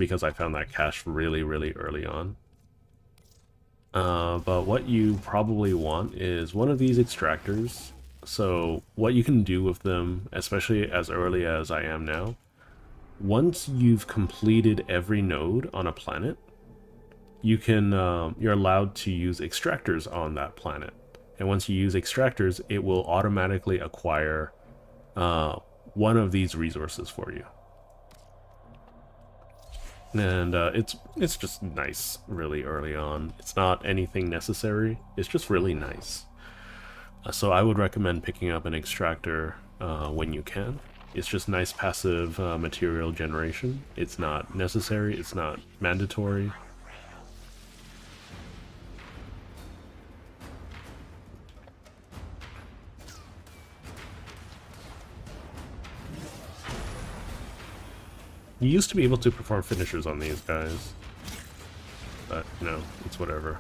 because I found that cache really, really early on. But what you probably want is one of these extractors. So what you can do with them, especially as early as I am now, once you've completed every node on a planet, you can you're allowed to use extractors on that planet. And once you use extractors, it will automatically acquire one of these resources for you. And it's just nice really early on. It's not anything necessary, it's just really nice. So I would recommend picking up an extractor when you can. It's just nice passive material generation. It's not necessary, it's not mandatory. You used to be able to perform finishers on these guys, but no, it's whatever.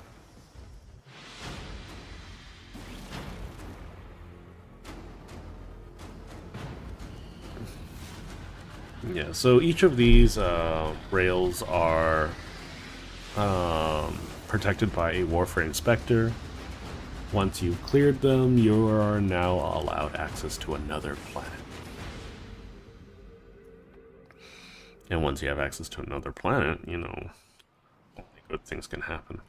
Yeah, so each of these rails are protected by a Warframe Spectre. Once you've cleared them, you are now allowed access to another planet. And once you have access to another planet, you know, only good things can happen.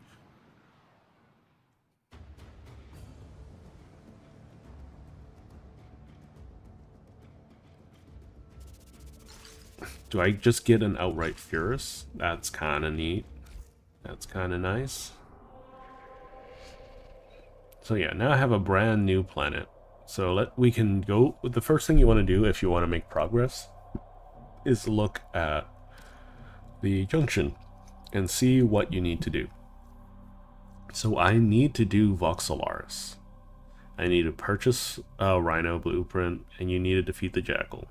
Do I just get an outright Furus? That's kind of neat. That's kind of nice. So yeah, now I have a brand new planet. So we can go with the first thing you want to do if you want to make progress is look at the junction and see what you need to do. So I need to do Voxelaris. I need to purchase a Rhino blueprint, and you need to defeat the Jackal.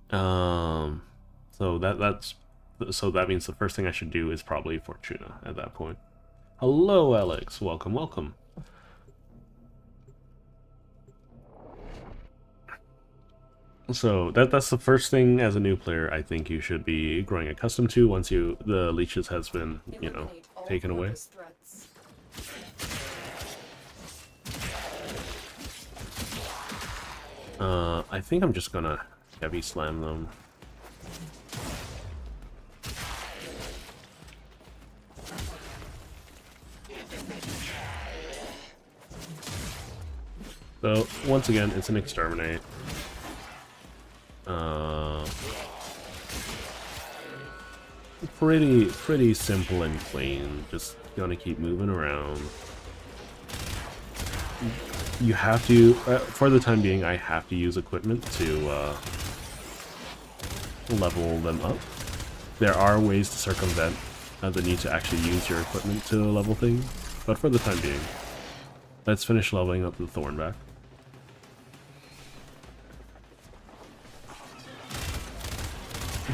So that means the first thing I should do is probably Fortuna at that point. Hello, Alex. Welcome, welcome. So that's the first thing as a new player I think you should be growing accustomed to once the leeches has been, you know, taken away. I think I'm just gonna heavy slam them. So once again, it's an exterminate. Pretty simple and clean. Just gonna keep moving around. You have to, for the time being, I have to use equipment to level them up. There are ways to circumvent the need to actually use your equipment to level things, but for the time being, let's finish leveling up the Thornback.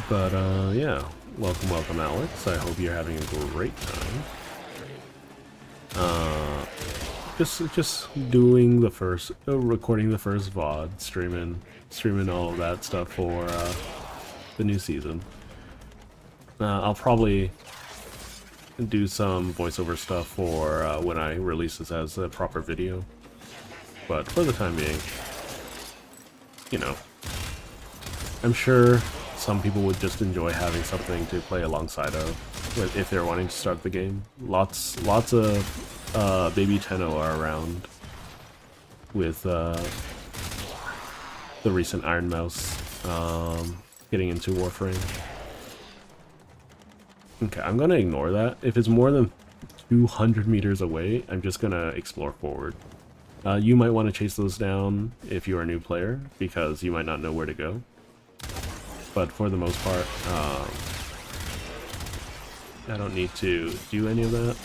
But yeah, welcome Alex. I hope you're having a great time. Just doing the first, recording the first VOD, streaming all of that stuff for the new season. I'll probably do some voiceover stuff for when I release this as a proper video. But for the time being, you know, I'm sure some people would just enjoy having something to play alongside of if they're wanting to start the game. Lots of baby Tenno are around with the recent Iron Mouse getting into Warframe. Okay, I'm gonna ignore that. If it's more than 200 meters away, I'm just gonna explore forward. You might want to chase those down if you're a new player, because you might not know where to go. But for the most part, I don't need to do any of that.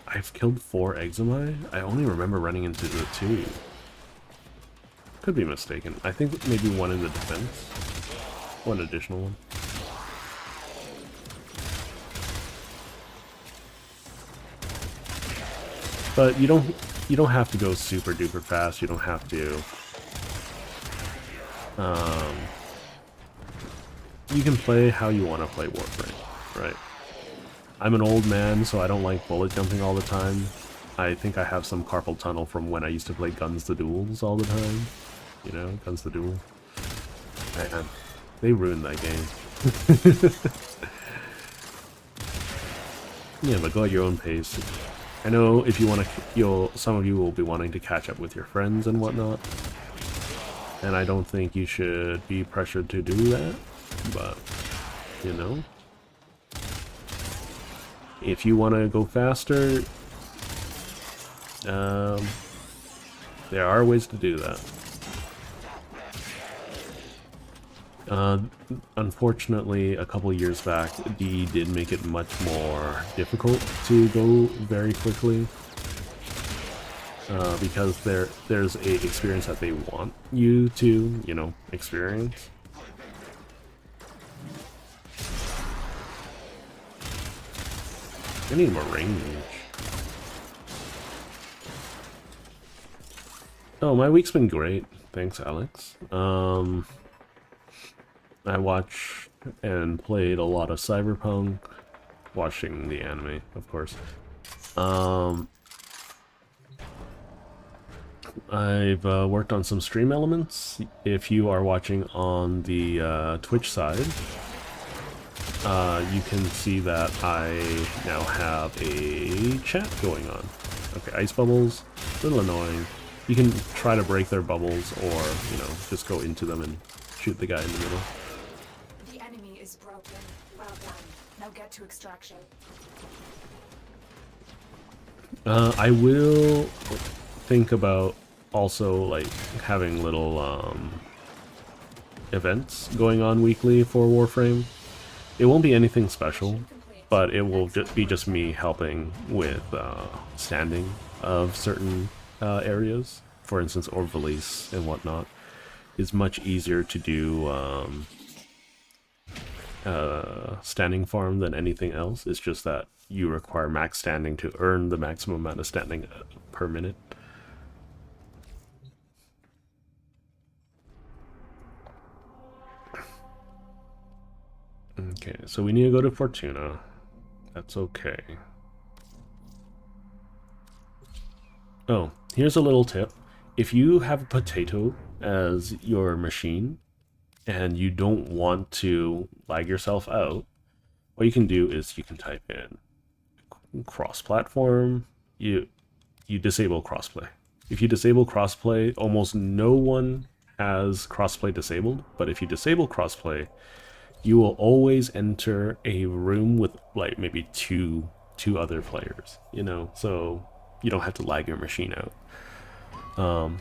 I've killed 4 Exami? I only remember running into the 2. Could be mistaken. I think maybe one in the defense. One additional one. But you don't have to go super duper fast. You don't have to You can play how you want to play Warframe, right? I'm an old man, so I don't like bullet jumping all the time. I think I have some carpal tunnel from when I used to play Guns the Duels all the time. You know, Guns the Duel. Man, they ruined that game. Yeah, but go at your own pace. I know if you want to, some of you will be wanting to catch up with your friends and whatnot. And I don't think you should be pressured to do that, but, you know. If you want to go faster, there are ways to do that. Unfortunately, a couple years back, DE did make it much more difficult to go very quickly. Because there's a experience that they want you to, you know, experience. I need more range. Oh, my week's been great. Thanks, Alex. I watched and played a lot of Cyberpunk, watching the anime, of course. I've worked on some stream elements. If you are watching on the Twitch side, you can see that I now have a chat going on. Okay, ice bubbles, a little annoying. You can try to break their bubbles, or, you know, just go into them and shoot the guy in the middle. The enemy is broken. Well done. Now get to extraction. I will think about also, like, having little events going on weekly for Warframe. It won't be anything special, but it will be just me helping with standing of certain areas. For instance, Orvalice and whatnot is much easier to do standing farm than anything else. It's just that you require max standing to earn the maximum amount of standing per minute. Okay, so we need to go to Fortuna. That's okay. Oh, here's a little tip. If you have a potato as your machine and you don't want to lag yourself out, what you can do is you can type in cross-platform. You disable crossplay. If you disable crossplay, almost no one has crossplay disabled, but if you disable crossplay, you will always enter a room with, like, maybe two other players, you know, so you don't have to lag your machine out.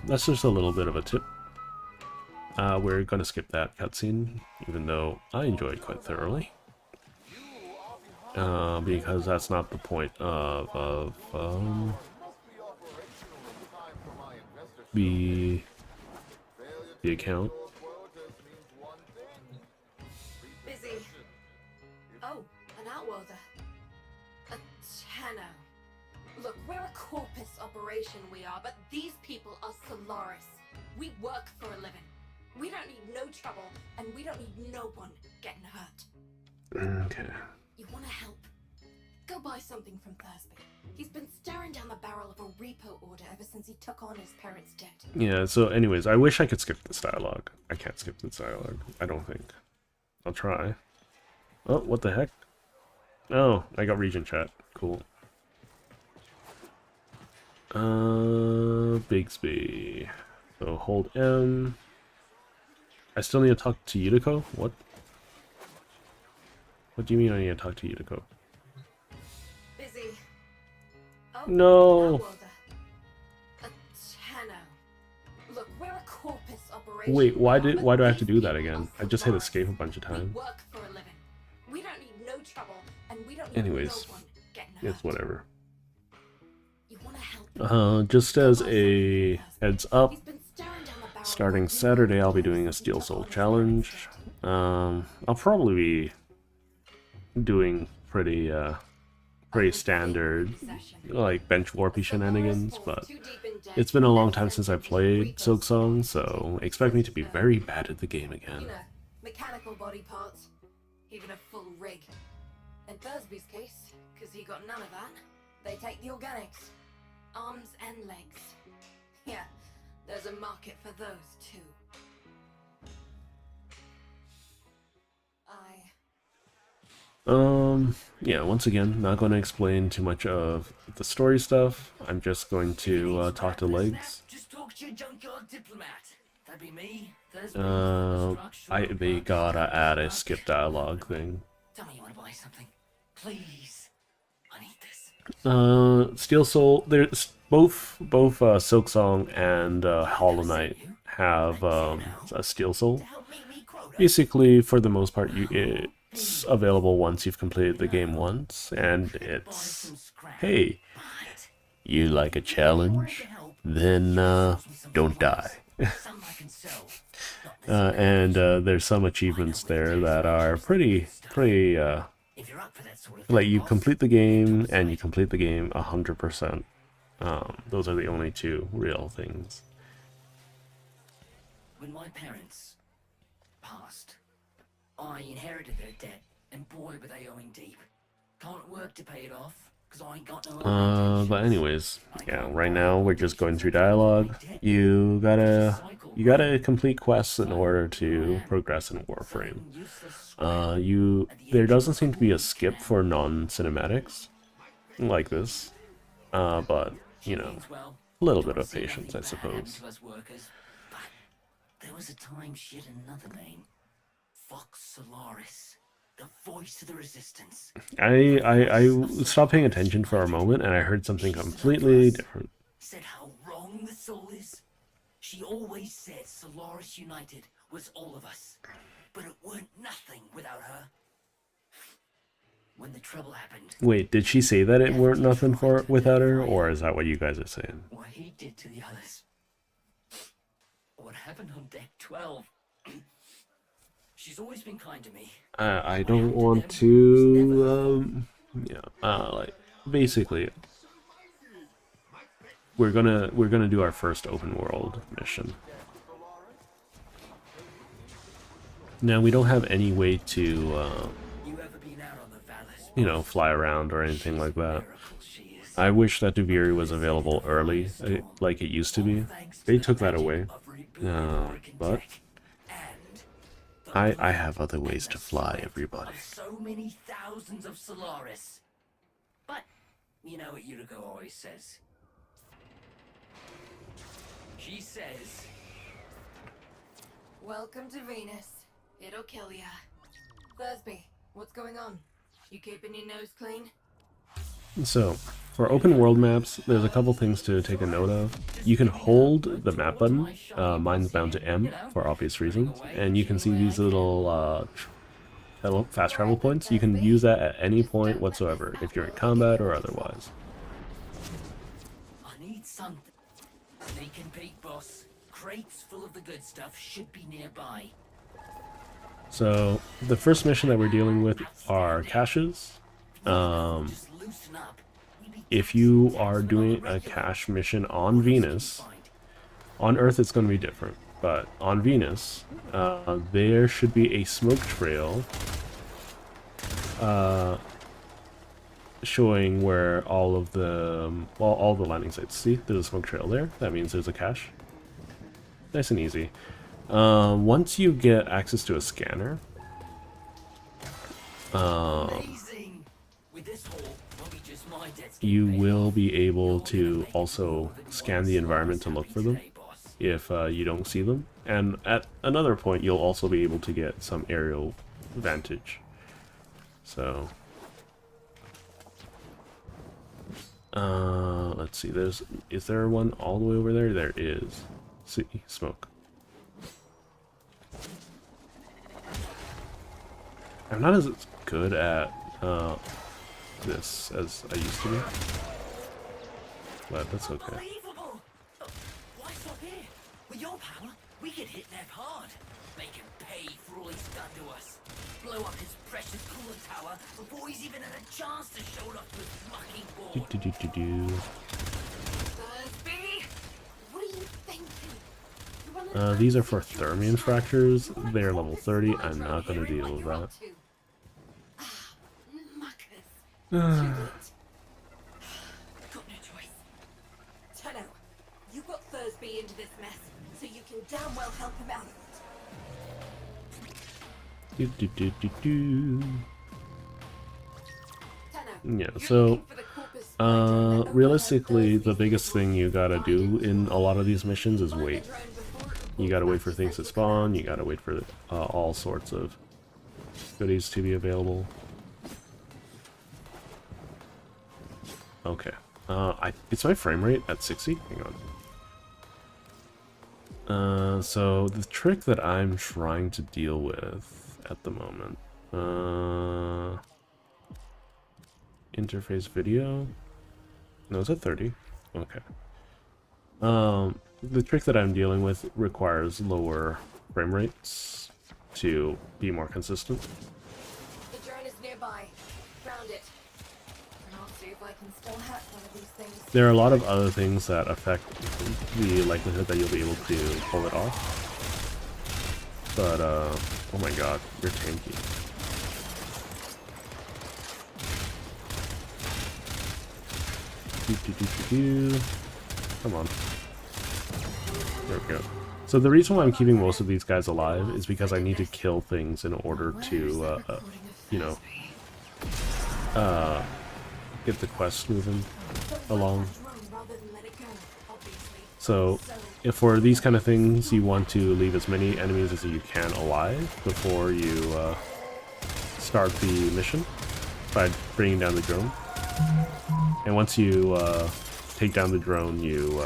That's just a little bit of a tip. We're gonna skip that cutscene, even though I enjoyed it quite thoroughly. Because that's not the point of the account. Busy. Oh, an outworlder. A Tenno. Look, we're a corpus operation, we are, but these people are Solaris. We work for a living. We don't need no trouble, and we don't need no one getting hurt. Okay. You want to help? Go buy something from Thursby. He's been staring down the barrel of a repo order ever since he took on his parents' debt. Yeah, so anyways, I wish I could skip this dialogue. I can't skip this dialogue, I don't think. I'll try. Oh, what the heck? Oh, I got region chat. Cool. Bigsby. So hold M. I still need to talk to Yutiko? What? What do you mean I need to talk to Yutiko? Busy. Oh, no. A Tenno. Look, we're a corpus operation. Wait, why do I have to do that again? I just hit escape a bunch of times. We work for a living. We don't need no trouble, and we don't need Anyways, no one getting hurt. it's whatever. You want to help? Just as a heads up, starting Saturday I'll be doing a Steel Soul challenge. I'll probably be doing pretty pretty standard, like bench warpy shenanigans, but it's been a long time since I played Silksong, so expect me to be very bad at the game again. You know, mechanical body parts, even a full rig. In Thursby's case, because he got none of that, they take the organics. Arms and legs. Yeah, there's a market for those too. Yeah, once again, not going to explain too much of the story stuff. I'm just going to talk to Legs. Just talk to your junkyard diplomat. That'd be me. They gotta add a skip dialogue thing. Tell me you want to buy something. Please. I need this. Steel Soul, there's both Silksong and Hollow Knight have a Steel Soul. Basically, for the most part, it's available once you've completed the game once, and it's, hey, you like a challenge? Then don't die. And there's some achievements there that are pretty like you complete the game and you complete the game 100%. Those are the only two real things. When my parents passed, I inherited their debt, and boy were they owing deep. Can't work to pay it off, because I ain't got no But anyways, yeah, right now we're just going through dialogue. You gotta complete quests in order to progress in Warframe. There doesn't seem to be a skip for non-cinematics like this, but you know, a little bit of patience, I suppose. There was a time she had another name, Fox Solaris, the voice of the resistance. I stopped paying attention for a moment and I heard something completely different. Said how wrong the soul is. She always said Solaris United was all of us, but it weren't nothing without her. When the trouble happened. Wait, did she say that it weren't nothing for without her, or is that what you guys are saying? What he did to the others. What happened on deck 12. She's always been kind to me. I don't want to, like, basically, we're gonna do our first open world mission. Now, we don't have any way to, you know, fly around or anything like that. I wish that Duviri was available early, like it used to be. They took that away. But I have other ways to fly, everybody. So many thousands of Solaris. But you know what Yuriko always says. She says, Welcome to Venus. It'll kill ya. Thursby, what's going on? You keeping your nose clean? So, for open world maps, there's a couple things to take a note of. You can hold the map button, mine's bound to M for obvious reasons, and you can see these little fast travel points. You can use that at any point whatsoever, if you're in combat or otherwise. I need something. Sneak and peek, boss. Crates full of the good stuff should be nearby. So, the first mission that we're dealing with are caches. If you are doing a cache mission on Venus, on Earth it's going to be different, but on Venus, there should be a smoke trail showing where all of the, well, all the landing sites. See, there's a smoke trail there. That means there's a cache. Nice and easy. Once you get access to a scanner, you will be able to also scan the environment to look for them if you don't see them. And at another point, you'll also be able to get some aerial vantage. So, let's see. Is there one all the way over there? There is. See, smoke. I'm not as good at this as I used to be, but that's okay. Unbelievable! Why stop here? With your power, we could hit Nev hard. Make him pay for all he's done to us. blow up his precious cooler tower before he's even had a chance to show it off to his fucking Do, board. do, do, do, do. Thursby, what are you thinking? You're on an These are for unsecure Thermian channel. fractures. You're a They're level corpus 30. hydro I'm not going to hearing deal what with you're that. up to. Ah, muckers. Too late. Got no choice. Tenno, you got Thursby into this mess, so you can damn well help him out of it. Do, do, do, do, do. Tenno, Yeah, you're so, looking for the corpus hydro that realistically, overheard the Thursby's biggest thing you gotta do in a lot of these missions is Find the wait. drone before it You gotta wait for reports things to back spawn, you gotta wait for all sorts of goodies to be available. Okay. It's my frame rate at 60? Hang on. So the trick that I'm trying to deal with at the moment, interface video. No, it's at 30. Okay. The trick that I'm dealing with requires lower frame rates to be more consistent. The drone is nearby. Found it. And I'll see if I can still hack one of these things. There are a lot of other things that affect the likelihood that you'll be able to pull it off. But, oh my god, you're tanky. Come on. There we go. So the reason why I'm keeping most of these guys alive is because I need to kill things in order to, you know, get the quest moving along. So, if for these kind of things, you want to leave as many enemies as you can alive before you start the mission by bringing down the drone. And once you take down the drone, you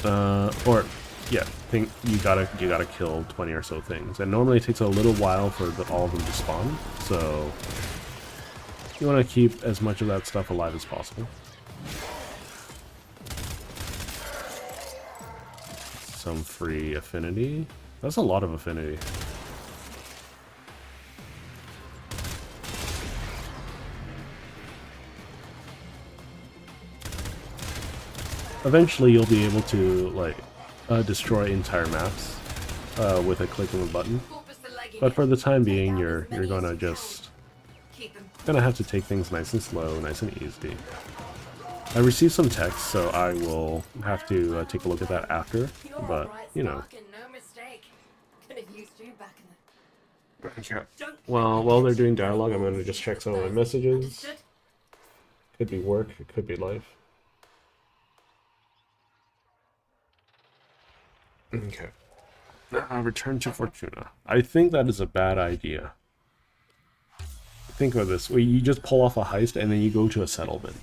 you gotta kill 20 or so things. And normally it takes a little while for all of them to spawn, so you want to keep as much of that stuff alive as possible. Some free affinity. That's a lot of affinity. Eventually you'll be able to, like, destroy entire maps with a click of a button. But for the time being, you're gonna have to take things nice and slow, nice and easy. I received some text, so I will have to take a look at that after, but, you know. Well, while they're doing dialogue, I'm gonna just check some of my messages. Could be work, it could be life. Okay. Return to Fortuna. I think that is a bad idea. Think of this: where you just pull off a heist and then you go to a settlement.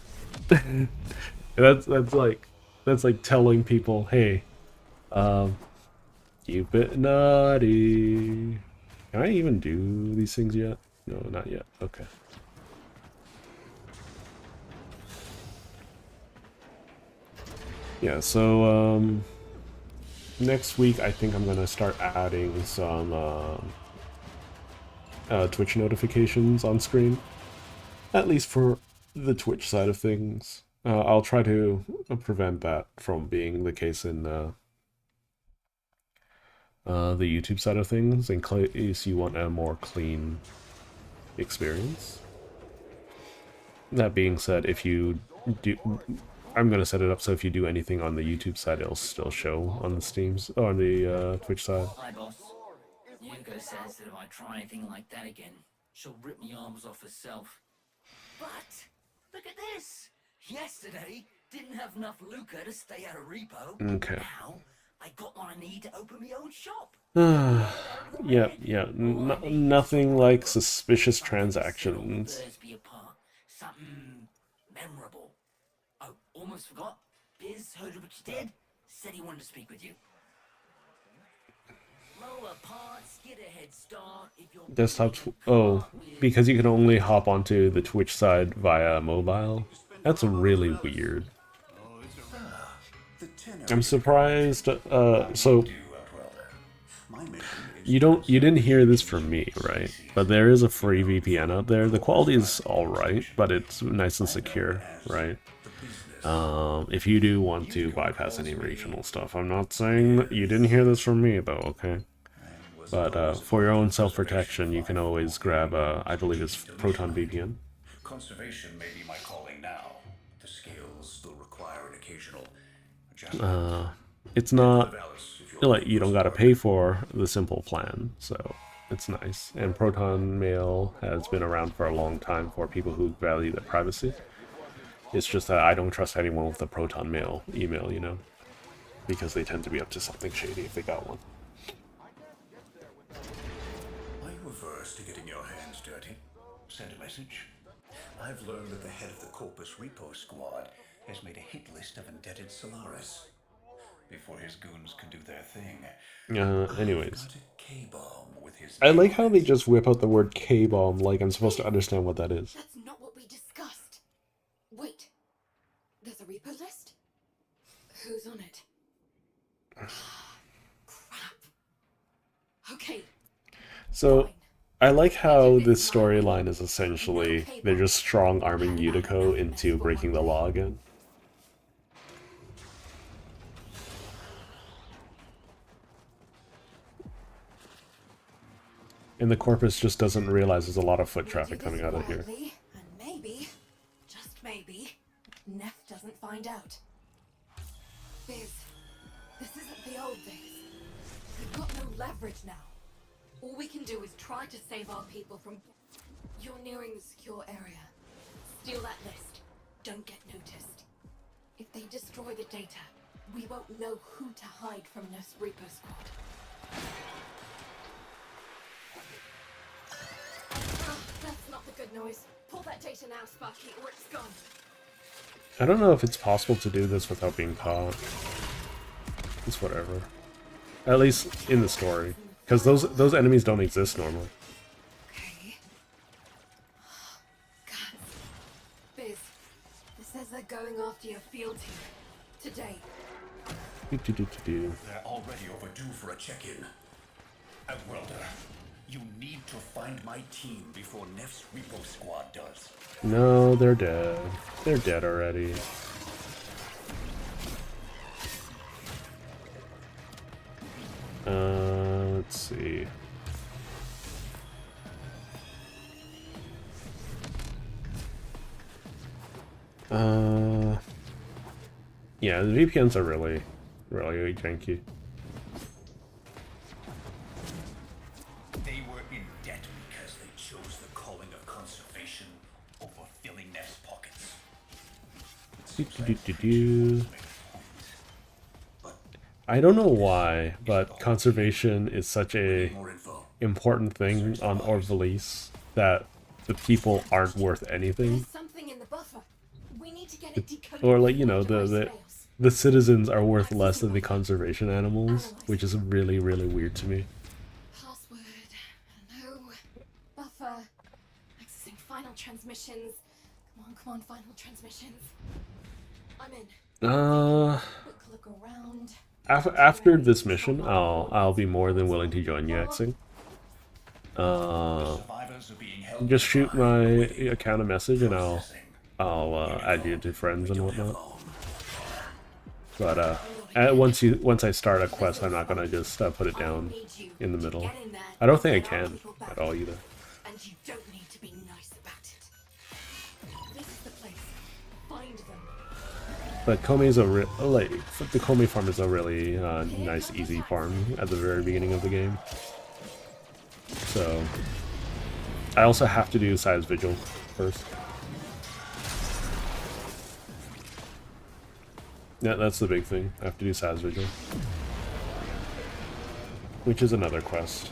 And that's like telling people, "Hey, you've been naughty." Can I even do these things yet? No, not yet. Okay. Yeah. So next week, I think I'm gonna start adding some Twitch notifications on screen, at least for the Twitch side of things. I'll try to prevent that from being the case in the YouTube side of things, in case you want a more clean experience. That being said, if you do, I'm gonna set it up so if you do anything on the YouTube side, it'll still show on the Steam's or on the Twitch side. Hi, boss. Yuko says that if I try anything like that again, she'll rip me arms off herself. But look at this. Yesterday, didn't have enough Luca to stay out of repo. Okay. Now, I got what I need to open my own shop. Yeah. Nothing like suspicious transactions. Something memorable. Oh, almost forgot. Biz heard what you did. Said he wanted to speak with you. Lower parts, get a head start if you're Desktop. Oh, because you can only hop onto the Twitch side via mobile. That's really weird. I'm surprised. So you didn't hear this from me, right? But there is a free VPN out there. The quality is alright, but it's nice and secure, right? If you do want to bypass any regional stuff, I'm not saying that you didn't hear this from me, though, okay? But for your own self-protection, you can always grab, I believe it's Proton VPN. Conservation may be my calling now. The scales will require an occasional adjustment. It's not, like, you don't gotta pay for the simple plan, so it's nice. And Proton Mail has been around for a long time for people who value their privacy. It's just that I don't trust anyone with a Proton Mail email, you know? Because they tend to be up to something shady if they got one. Are you averse to getting your hands dirty? Send a message. I've learned that the head of the Corpus Repo Squad has made a hit list of indebted Solaris. Before his goons can do their thing. Anyways. Got a K-bomb with his I like how they just whip out the word K-bomb like I'm supposed to understand what that is. That's not what we discussed. Wait. There's a repo list? Who's on it? Crap. Okay. So, Fine. I like how this storyline is essentially they're just strong-arming Yutiko into breaking the law again. And the Corpus just doesn't realize there's a lot of foot traffic coming out of here. And maybe, just maybe, Neff doesn't find out. Biz, this isn't the old days. We've got no leverage now. All we can do is try to save our people from... You're nearing the secure area. Steal that list. Don't get noticed. If they destroy the data, we won't know who to hide from Neff's Reaper Squad. That's not the good noise. Pull that data now, Sparky, or it's gone. I don't know if it's possible to do this without being caught. It's whatever. At least in the story. Because those enemies don't exist normally. Okay. God. Biz, this says they're going after your field team. Today. They're already overdue for a check-in. Welder, you need to find my team before Neff's Repo Squad does. No, they're dead. They're dead already. Let's see. Yeah, the VPNs are really janky. They were in debt because they chose the calling of conservation over filling Neff's pockets. I don't know why, but conservation is such a More info. important thing on Orvalice that the people aren't worth anything. There's something in the buffer. We need to get it decoded. Or like, you know, before the fails. the citizens are worth less than the conservation animals, which is really weird to me. Password. No. Buffer. Accessing final transmissions. Come on, final transmissions. I'm in. Quick look around. After this mission, I'll be more than willing to join you, Xing. Survivors are being held Just shoot alive my waiting account a message and processing. I'll add you to friends and Don't have whatnot. long. But once I start a quest, I'm not gonna just put it down in the middle. I don't think I can at all either. And you don't need to be nice about it. This is the place. Find them. But Komei's the Komei farm is a really nice, easy farm at the very beginning of the game. So I also have to do Size Vigil first. Yeah, that's the big thing. I have to do Size Vigil, which is another quest.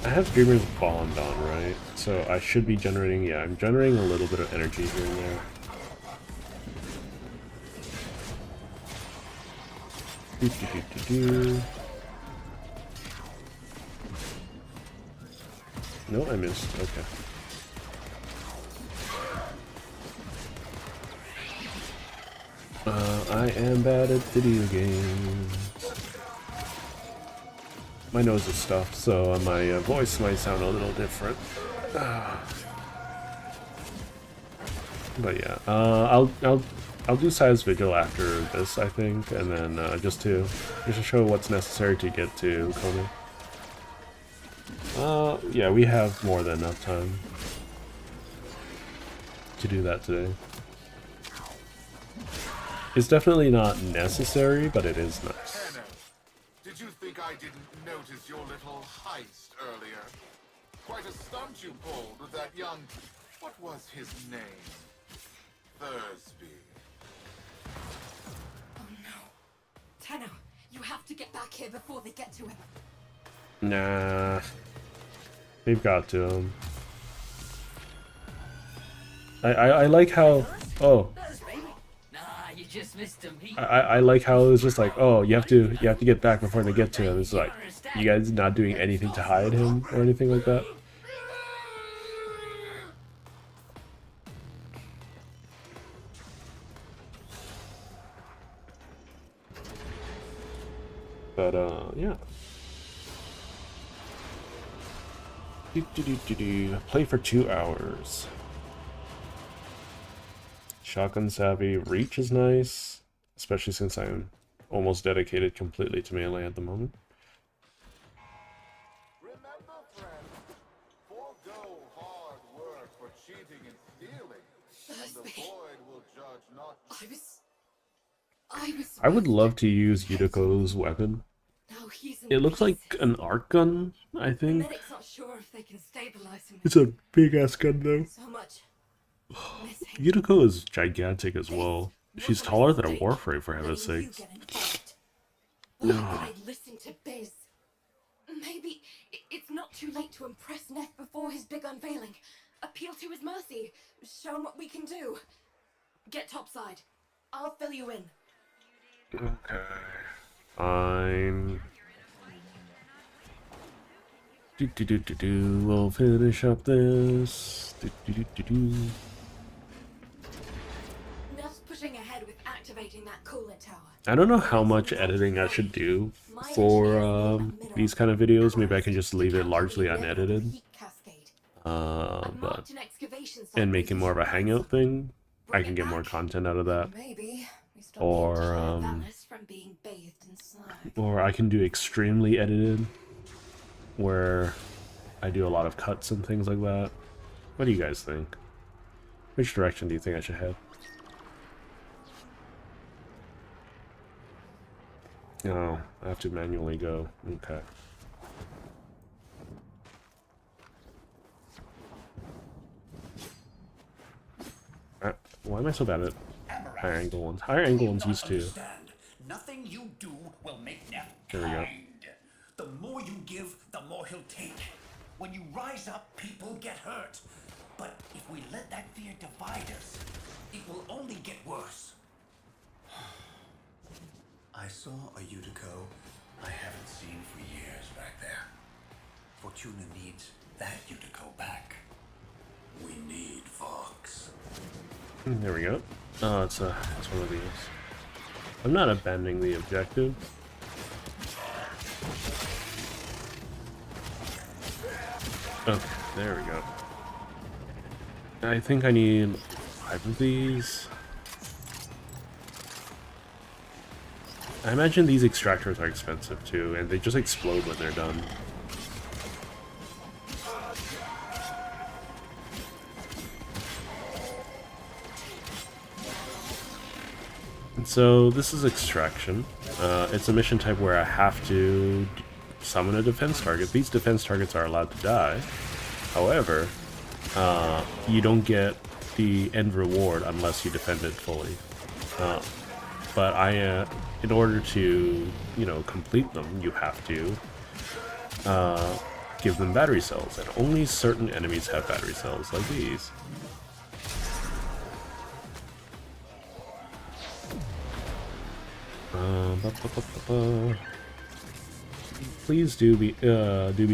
I have Dreamer's Bond on, right? So I should be generating, yeah, I'm generating a little bit of energy here and there. No, I missed. Okay. I am bad at video games. My nose is stuffed, so my voice might sound a little different. But yeah, I'll do size vigil after this, I think, and then just to show what's necessary to get to Kome. Yeah, we have more than enough time to do that today. It's definitely not necessary, but it is nice. Anna, did you think I didn't notice your little heist earlier? Quite a stunt you pulled with that young... What was his name? Thursby. Oh no. Tenno, you have to get back here before they get to him. Nah. They've got to him. I like how... Oh. Nah, you just missed him. I like how it was just like, oh, you have to get back before they get to him. It's like, you guys not doing anything to hide him or anything like that. But yeah. Play for 2 hours. Shotgun savvy. Reach is nice, especially since I'm almost dedicated completely to melee at the moment. Remember, friend, forego hard work for cheating and stealing, and the void will judge not... I would love to use Yudoko's weapon. Now he's in It looks like pieces. an arc gun, I The think. medic's not sure if they can stabilize him. It's a big ass gun though. So much missing. Yutoko is gigantic as well. She's taller than a Warframe, for heaven's Letting you sakes. get involved. Why would I listen to Biz? Maybe it's not too late to impress Neff before his big unveiling. Appeal to his mercy. Show him what we can do. Get topside. I'll fill you in. Okay. Fine. We'll finish up this. Neff's pushing ahead with activating that coolant tower. I don't know how much editing I should do for these kind of videos. Maybe I can just leave it largely unedited. But and make it more of a hangout thing. I can get more content out of that. Maybe we stop Or, the entire Valis from being bathed in slime. Or I can do extremely edited, where I do a lot of cuts and things like that. What do you guys think? Which direction do you think I should head? Oh, I have to manually go. Okay. Why am I so bad at higher angle ones? Higher angle ones used to. Nothing you do will make Neff There we go. kind. The more you give, the more he'll take. When you rise up, people get hurt. But if we let that fear divide us, it will only get worse. I saw a Yutiko I haven't seen for years back there. Fortuna needs that Yutiko back. We need Vox. There we go. Oh, it's one of these. I'm not abandoning the objective. Okay, there we go. I think I need 5 of these. I imagine these extractors are expensive too, and they just explode when they're done. And so this is extraction. It's a mission type where I have to summon a defense target. These defense targets are allowed to die. However, you don't get the end reward unless you defend it fully. But in order to, complete them, you have to give them battery cells, and only certain enemies have battery cells, like these. please do be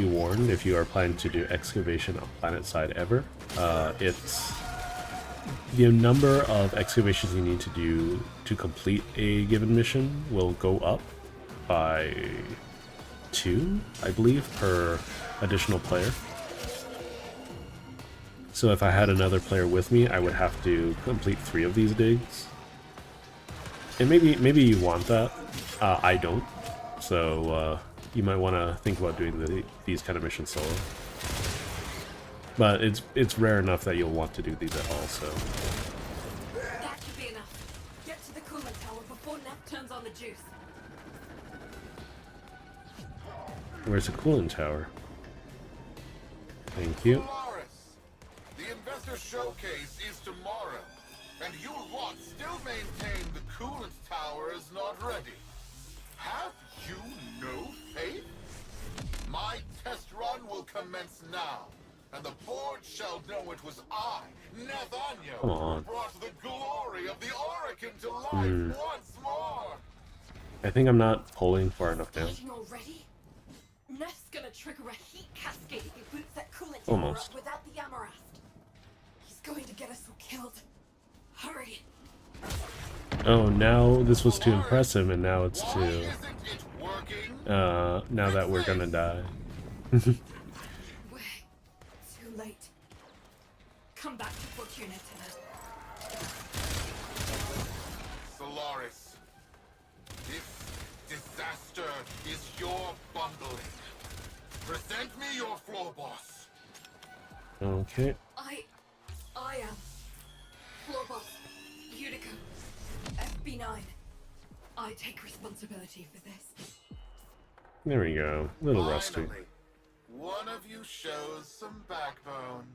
warned if you are planning to do excavation on planet side ever. It's the number of excavations you need to do to complete a given mission will go up by 2, I believe, per additional player. So if I had another player with me, I would have to complete 3 of these digs. And maybe you want that. I don't. So you might want to think about doing these kind of missions solo. But it's rare enough that you'll want to do these at all. So That should be enough. Get to the coolant tower before Neff turns on the juice. where's the cooling tower? Thank you. Solaris, the investor showcase is tomorrow, and you lot still maintain the coolant tower is not ready. Have you no faith? My test run will commence now, and the board shall know it was I, Nathaniel, Come on. who brought the glory of the Oracle to life once more. I think I'm not pulling far enough down. Starting already? Neff's gonna trigger a heat cascade if he boots that coolant tower Almost. up without the Amarast. He's going to get us all killed. Hurry. Oh, now this was to impress him, and now it's Why to isn't it working? now that we're gonna die. We're too late. Come back to Fortuna tonight. Solaris, this disaster is your bundling. Present me your floor boss. Okay. I am floor boss Utica, FB9. I take responsibility for this. There we go. A little rusty. Finally, one of you shows some backbone.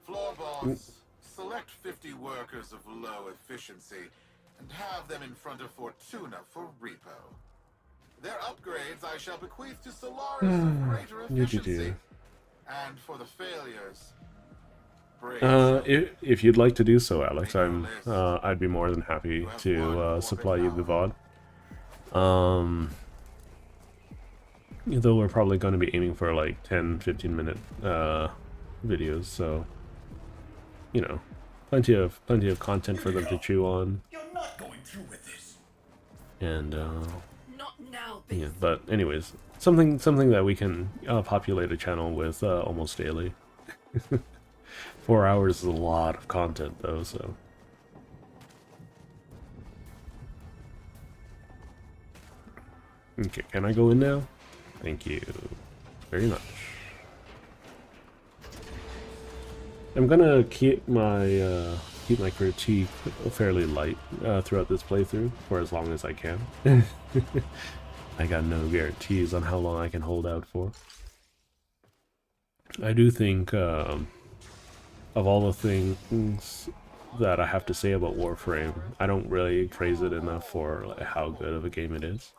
Floor boss, select 50 workers of low efficiency and have them in front of Fortuna for repo. Their upgrades I shall bequeath to Solaris of greater efficiency. And for the failures, If you'd like to do so, Alex, I'd be more than happy to supply you the VOD. Though we're probably going to be aiming for like 10-15 minute videos, so you know, plenty of content for them to chew on. You're not going through with this. And Not now, yeah, bitch. but anyways, something that we can populate a channel with almost daily. 4 hours is a lot of content, though, so. Okay, can I go in now? Thank you very much. I'm gonna keep my critique fairly light throughout this playthrough for as long as I can. I got no guarantees on how long I can hold out for. I do think of all the things that I have to say about Warframe, I don't really praise it enough for like, how good of a game it is.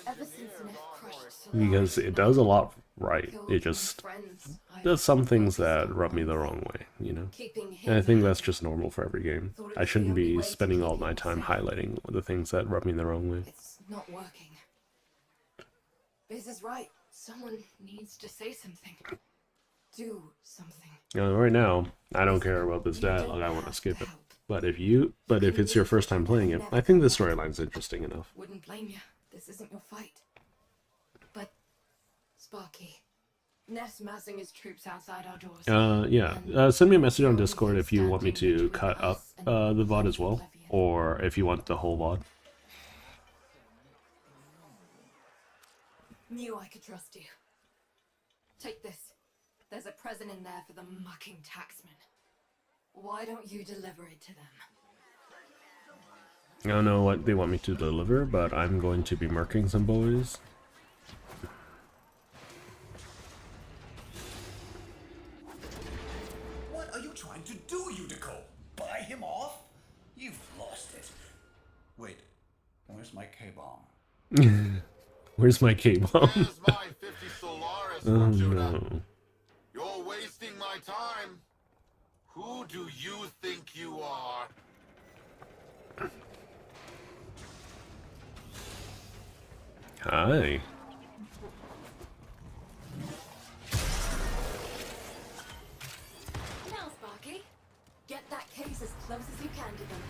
Ever since Neff crushed Because it does a lot right. Solaris, It just friends, does some things that rub me the wrong way, you know? keeping And I him think that's just normal for every game. I shouldn't be spending all my time highlighting the things that rub me the wrong way. It's not working. Biz is right. Someone needs to say something. Do something. Right now, I don't care about this dialogue, I want to skip it. But if it's your first time playing it, I think the storyline's interesting enough. Wouldn't blame you. This isn't your fight. But, Sparky, Neff's massing his troops outside our doors. Yeah. Send me a message on Discord if you want me to cut up the VOD as well, or if you want the whole VOD. Knew I could trust you. Take this. There's a present in there for the mucking taxman. Why don't you deliver it to them? I don't know what they want me to deliver, but I'm going to be murking some boys. What are you trying to do, Udico? Buy him off? You've lost it. Wait, where's my K-bomb? Where's my K-bomb? Here's my 50 Solaris, Oh Fortuna. no. You're wasting my time. Who do you think you are? Hi. close as you can to them.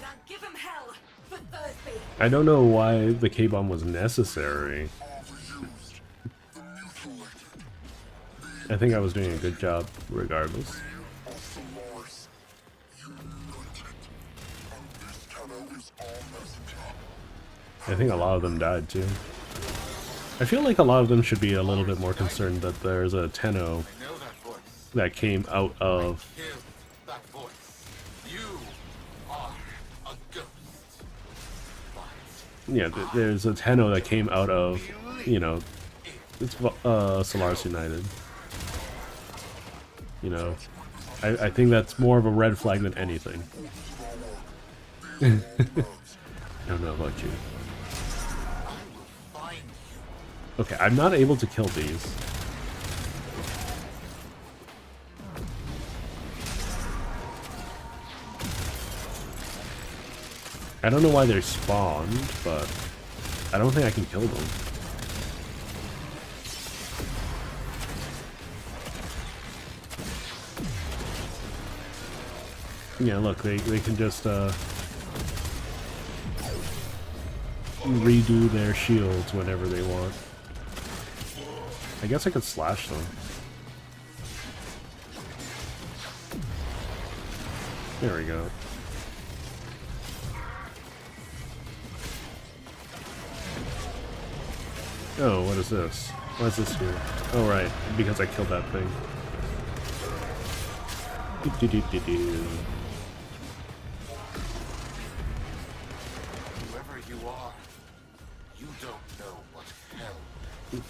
Now give him hell for Thursby. I don't know why the K-bomb was necessary. I think I was doing a good job regardless. I think a lot of them died too. I feel like a lot of them should be a little bit more concerned that there's a Tenno I know that voice. that came out of... Hear that voice. You are a ghost. But Yeah, there's a Tenno that came out of, you know, it's Solaris United. You know, I think that's more of a red flag than anything. I don't know about you. find you. Okay, I'm not able to kill these. I don't know why they're spawned, but I don't think I can kill them. Yeah, look, they can just redo their shields whenever they want. I guess I could slash them. There we go. Oh, what is this? Why is this here? Oh, right, because I killed that thing. Whoever you are, you don't know what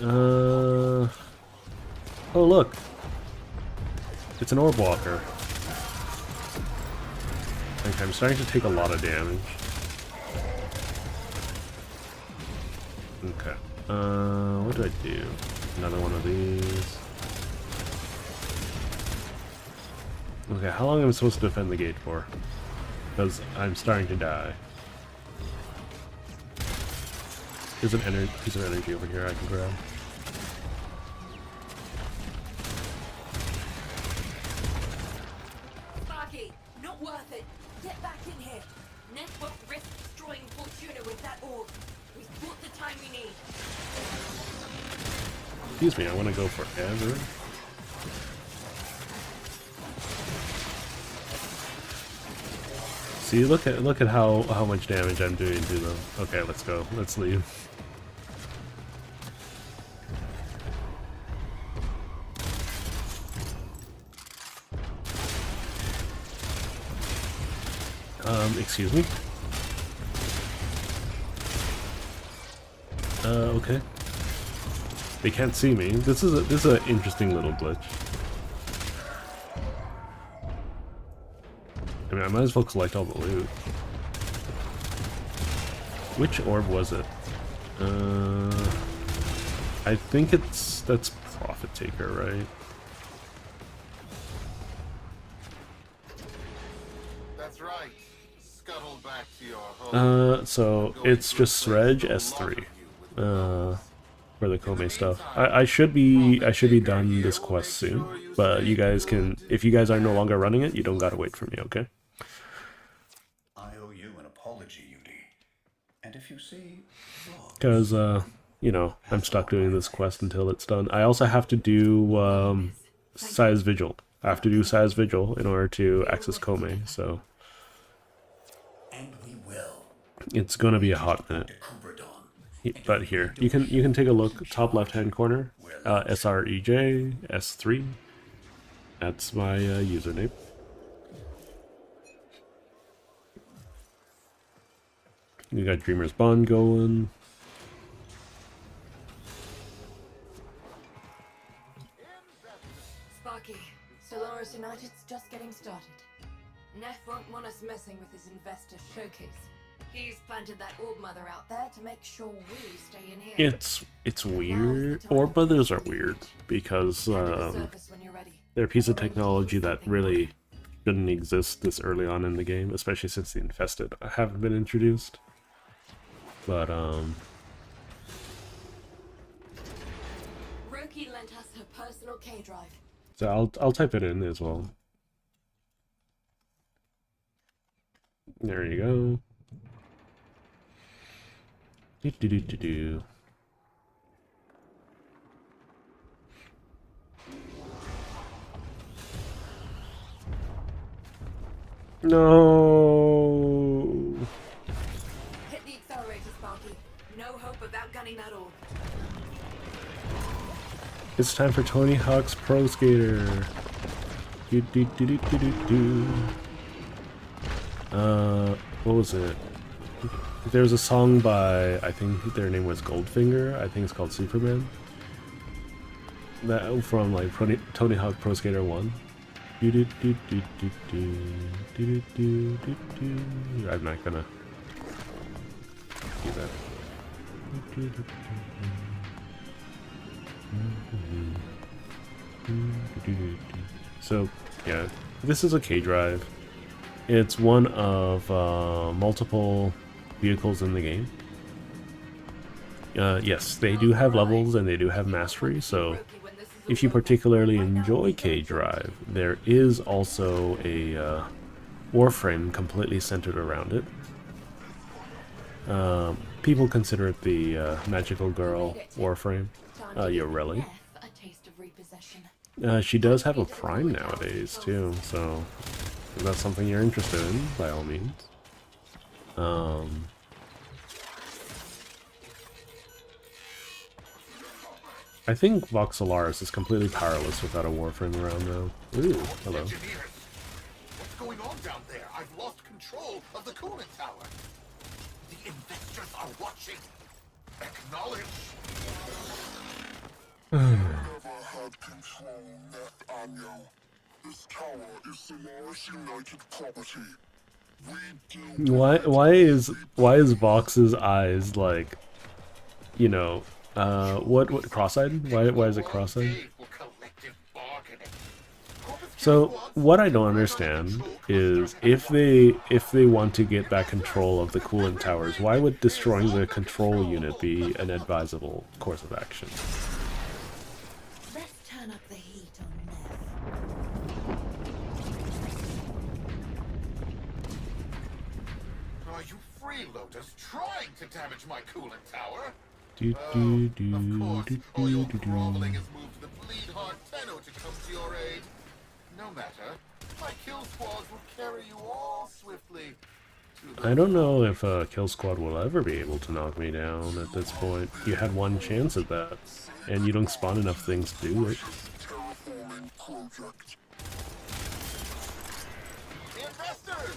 hell. Oh, look. It's an orb walker. Like, I'm starting to take a lot of damage. Okay. What do I do? Another one of these. Okay, how long am I supposed to defend the gate for? Because I'm starting to die. There's an piece of energy over here I can grab. Sparky, not worth it. Get back in here. Ned won't risk destroying Fortuna with that orb. We've bought the time we need. Excuse me, I want to go forever. See, look at how much damage I'm doing to them. Okay, let's go. Let's leave. Excuse me? Okay. They can't see me. This is an interesting little glitch. I mean, I might as well collect all the loot. Which orb was it? I think that's Profit Taker, right? That's right. Scuttle back to your home. So it's just Sreg S3. For the Kome stuff. I should be done this quest soon, but you guys can, if you guys are no longer running it, you don't gotta wait for me, okay? I owe you an apology, Yudi. And if you see vlogs, Because you know, I'm stuck doing this quest until it's done. I also have to do Size Vigil. I have to do Size Vigil in order to access Kome, so and we will. it's gonna be a hot minute. To Kubradon. But here, you can take a look, top left hand corner, SREJ S3. That's my username. We got Dreamer's Bond going. Sparky, Solaris United's just getting started. Neff won't want us messing with his investor showcase. He's planted that orb mother out there to make sure we stay in here. It's weird. Orb mothers are weird because Surface when you're ready. they're a piece of technology that really shouldn't exist this early on in the game, especially since the infested haven't been introduced. But Roki lent us her personal K drive. So I'll type it in as well. There you go. Do do do do do. No. Hit the accelerator, Sparky. No hope of outgunning that orb. It's time for Tony Hawk's Pro Skater. Do do do do do do do. What was it? There's a song by, I think their name was Goldfinger. I think it's called Superman. That from like Tony Hawk Pro Skater 1. Do do do do do do do do do do. I'm not gonna do that. So yeah, this is a K drive. It's one of multiple vehicles in the game. Yes, they do have levels and they do have mastery, so if you particularly enjoy K drive, there is also a Warframe completely centered around it. People consider it the magical girl Warframe. Yeah, really. A taste of repossession. She does have a Prime nowadays too, so if that's something you're interested in, by all means. I think Voxelaris is completely powerless without a Warframe around now. Ooh, hello. Engineers, what's going on down there? I've lost control of the coolant tower. The investors are watching. Acknowledge. Never had control, Nathaniel. This tower is Solaris United property. We do Why is Vox's eyes like, you know, what cross-eyed? Why is it cross-eyed? So what I don't understand is if they want to get back control of the coolant towers, why would destroying the control unit be an advisable course of action? Let's turn up the heat on Nev. Are you freeloaders trying to damage my coolant tower? Do Of course, all your groveling has moved the bleed-hard Tenno to come to your aid. No matter, my kill squads will carry you all swiftly to the... I don't know if Kill Squad will ever be able to knock me down at this point. You had one chance at that, and you don't spawn enough things to do it. terraforming project. Investors!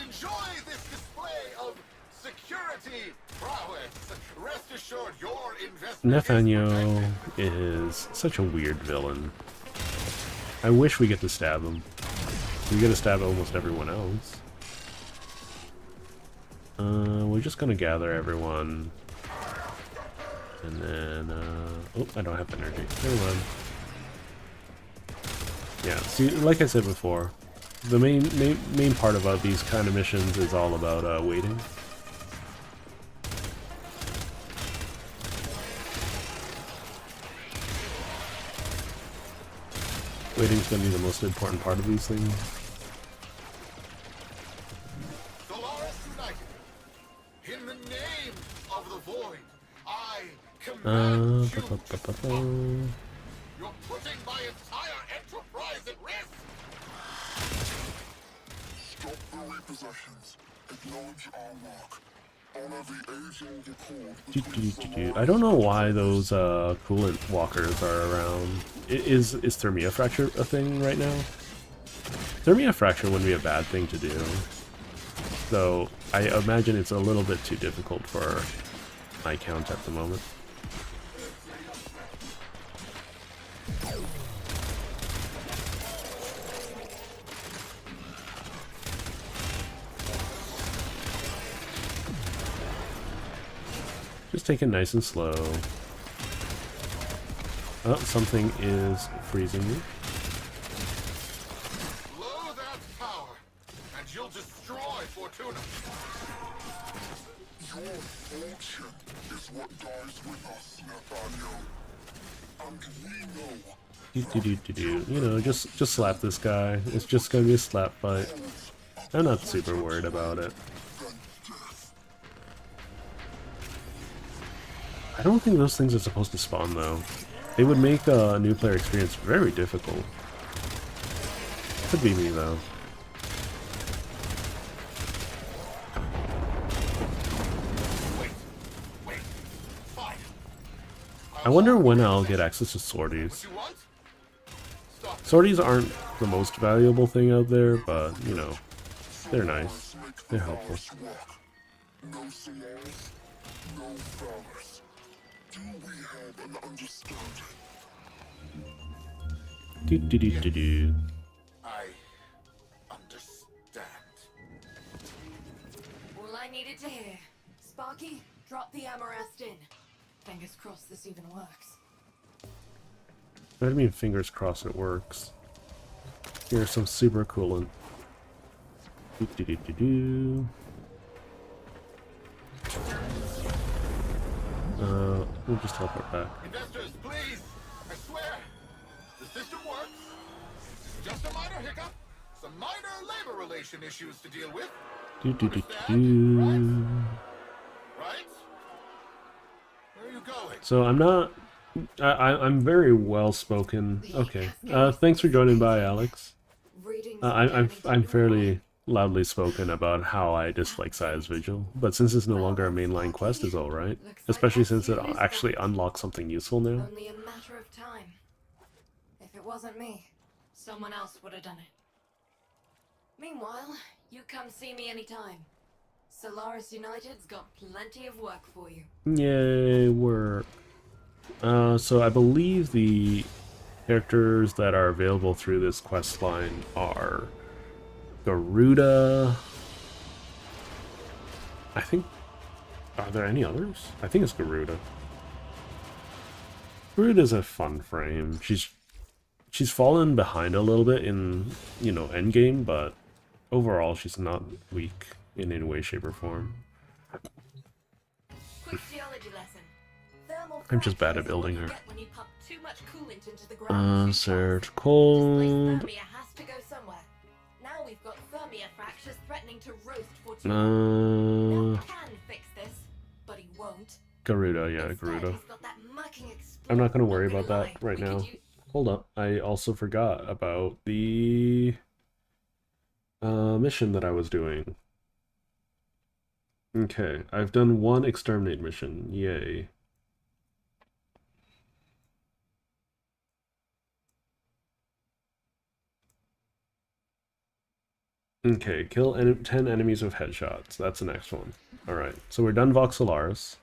Enjoy this display of security prowess. Rest assured your investment Nathaniel is such a weird villain. I wish we get to stab him. We get to stab almost everyone else. We're just gonna gather everyone. And then, oh, I don't have energy. Never mind. Yeah, see, like I said before, the main part about these kind of missions is all about, waiting. Waiting's gonna be the most important part of these things. Solaris United. In the name of the void, I Ba command -ba -ba -ba -ba. you. You're putting my entire enterprise at risk. Stop the repossessions. Acknowledge our work. Honor the age-old accord between I don't know why those coolant walkers are around. Is Thermia Fracture a thing right now? Thermia Fracture wouldn't be a bad thing to do. Though I imagine it's a little bit too difficult for my count at the moment. Just take it nice and slow. Oh, something is freezing me. Blow that power, and you'll destroy Fortuna. Your fortune is what dies with us, Nathaniel. And we know You know, just slap this guy. It's just gonna be a slap fight. I'm not super worried about it. I don't think those things are supposed to spawn though. They would make a new player experience very difficult. Could be me though. I wonder when I'll get access to sorties. Sorties aren't the most valuable thing out there, but, you know, they're nice. They're helpful. No Solaris, no Valorous. Do we have an understanding? Do. I understand. All I needed to hear. Sparky, drop the Amarest in. Fingers crossed this even works. I mean, fingers crossed it works. Here's some super coolant. We'll just teleport back. Investors, please! I swear! The system works. Just a minor hiccup. Some minor labor relation issues to deal with. Understand? Right? Where are you going? So I'm not... I'm very well spoken. Okay. Thanks for joining by, Alex. I'm fairly loudly spoken about how I dislike Side's Vigil, but since it's no longer a mainline quest, it's alright. Especially since it actually unlocks something useful now. Only a matter of time. If it wasn't me, someone else would have done it. Meanwhile, you come see me anytime. Solaris United's got plenty of work for you. Yay, work. So I believe the characters that are available through this quest line are Garuda. I think... Are there any others? I think it's Garuda. Garuda's a fun frame. She's fallen behind a little bit in, you know, endgame, but overall she's not weak in any way, shape, or form. Quick geology lesson. Thermal I'm just bad at fractures building is what her. you get when you pump too much coolant into the ground. Search Displaced cold. thermia has to go somewhere. Now we've got thermia fractures threatening to roast for too long. Now can fix this, but he won't. Garuda, yeah, Instead, Garuda. he's got that mucking I'm not gonna explosion. worry Not about gonna that lie, right we could now. use- Hold up, I also forgot about the mission that I was doing. Okay, I've done one exterminate mission. Yay. Okay, kill 10 enemies with headshots. That's the next one. Alright, so we're done Voxelaris.